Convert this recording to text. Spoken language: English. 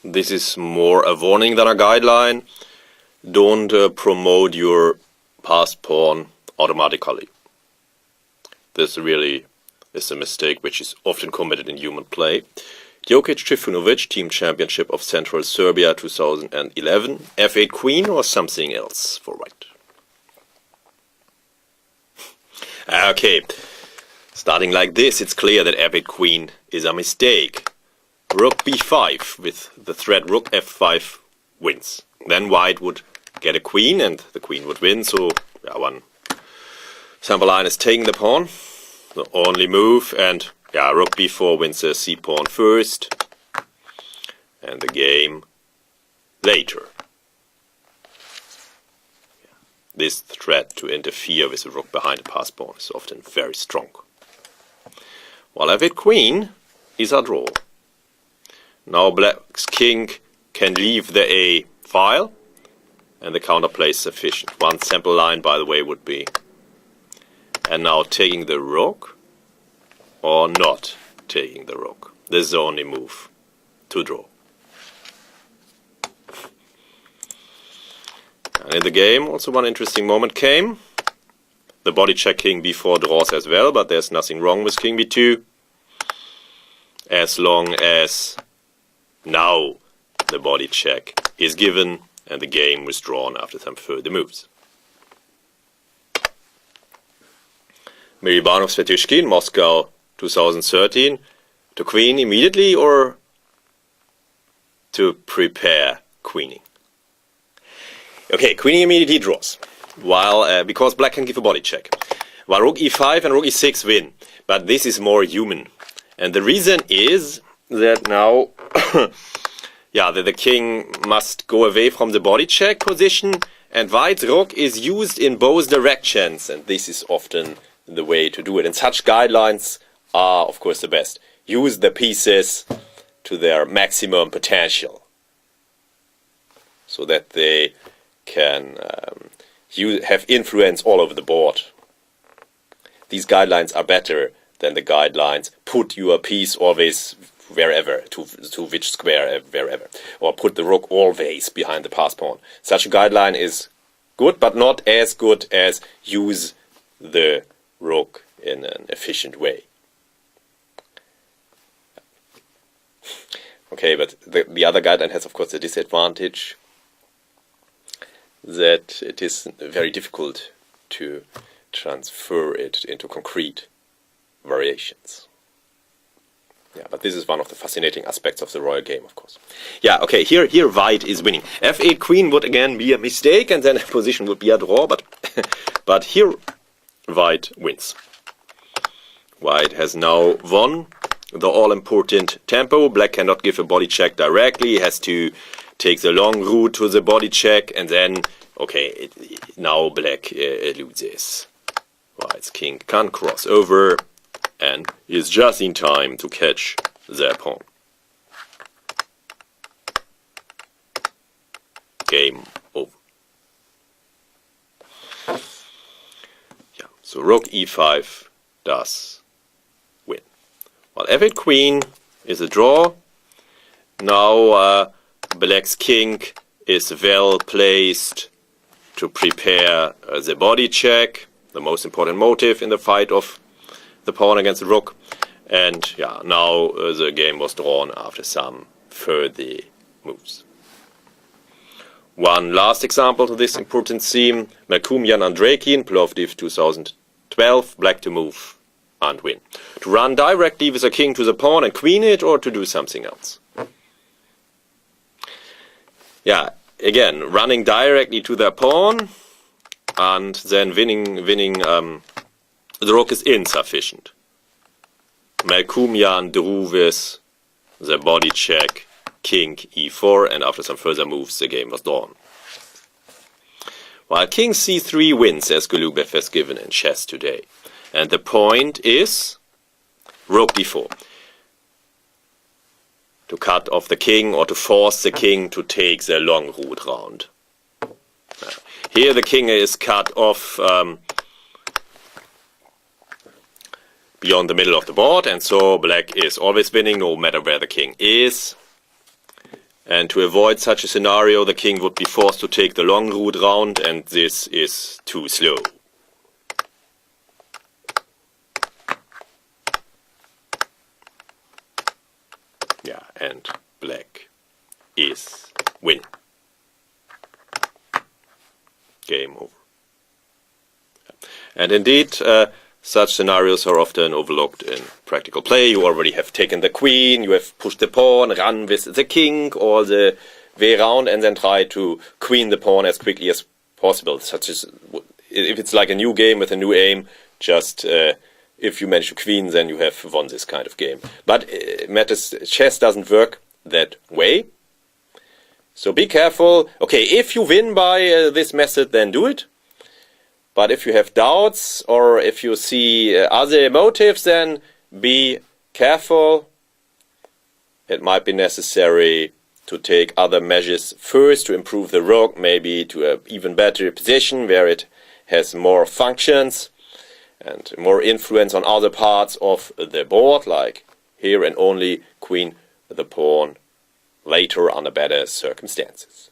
This is more a warning than a guideline. Don't promote your passed pawn automatically. This really is a mistake which is often committed in human play. Djokic Trifunovic, Team Championship of Central Serbia 2011. F8 Queen or something else for white. Okay, starting like this, it's clear that F8 Queen is a mistake. Rook B5 with the threat Rook F5 wins. Then white would get a queen and the queen would win, so yeah, one sample line is taking the pawn, the only move, and yeah, Rook B4 wins the C pawn first and the game later. This threat to interfere with the rook behind the passed pawn is often very strong. While F8 Queen is a draw. Now Black's king can leave the A file and the counterplay is sufficient. One sample line, by the way, would be, and now taking the rook or not taking the rook. This is the only move to draw. And in the game, also one interesting moment came. The body check king b4 draws as well, but there's nothing wrong with king b2. As long as now the body check is given and the game withdrawn after some further moves. Miribanov Svetushkin, Moscow 2013. To queen immediately or to prepare queening? Okay, queening immediately draws, while because black can give a body check. While rook e5 and rook e6 win, but this is more human. And the reason is that now yeah, that the king must go away from the body check position, and white's rook is used in both directions, and this is often the way to do it. And such guidelines are, of course, the best. Use the pieces to their maximum potential, so that they can have influence all over the board. These guidelines are better than the guidelines put your piece always wherever, to which square, wherever, or put the rook always behind the passed pawn. Such a guideline is good, but not as good as use the rook in an efficient way. Okay, but the other guideline has, of course, the disadvantage that it is very difficult to transfer it into concrete variations. Yeah, but this is one of the fascinating aspects of the royal game, of course. Yeah, okay, here white is winning. F8 queen would again be a mistake, and then a position would be a draw, but but here white wins. White has now won the all-important tempo. Black cannot give a body check directly. He has to take the long route to the body check, and then, okay, now black loses. White's king can cross over and is just in time to catch their pawn. Game over. Yeah, so rook e5 does win. While f8 queen is a draw. Now black's king is well placed to prepare the body check, the most important motive in the fight of the pawn against the rook. And yeah, now the game was drawn after some further moves. One last example to this important theme: Malkoum-Jan Andreikin, Plovdiv 2012, black to move and win. To run directly with a king to the pawn and queen it, or to do something else? Yeah, again, running directly to the pawn and then winning the rook is insufficient. Malkoum-Jan drew with the body check, king e4, and after some further moves the game was drawn. While king c3 wins, as Golubev has given in chess today. And the point is rook d4. To cut off the king or to force the king to take the long route round. Here the king is cut off beyond the middle of the board, and so black is always winning no matter where the king is. And to avoid such a scenario, the king would be forced to take the long route round, and this is too slow. Yeah, and black is winning. Game over. And indeed, such scenarios are often overlooked in practical play. You already have taken the queen, you have pushed the pawn, run with the king or the way round, and then try to queen the pawn as quickly as possible. Such as, if it's like a new game with a new aim, just if you manage to queen, then you have won this kind of game. But chess doesn't work that way. So be careful. Okay, if you win by this method, then do it. But if you have doubts or if you see other motives, then be careful. It might be necessary to take other measures first to improve the rook, maybe to an even better position where it has more functions and more influence on other parts of the board, like here, and only queen the pawn later under better circumstances.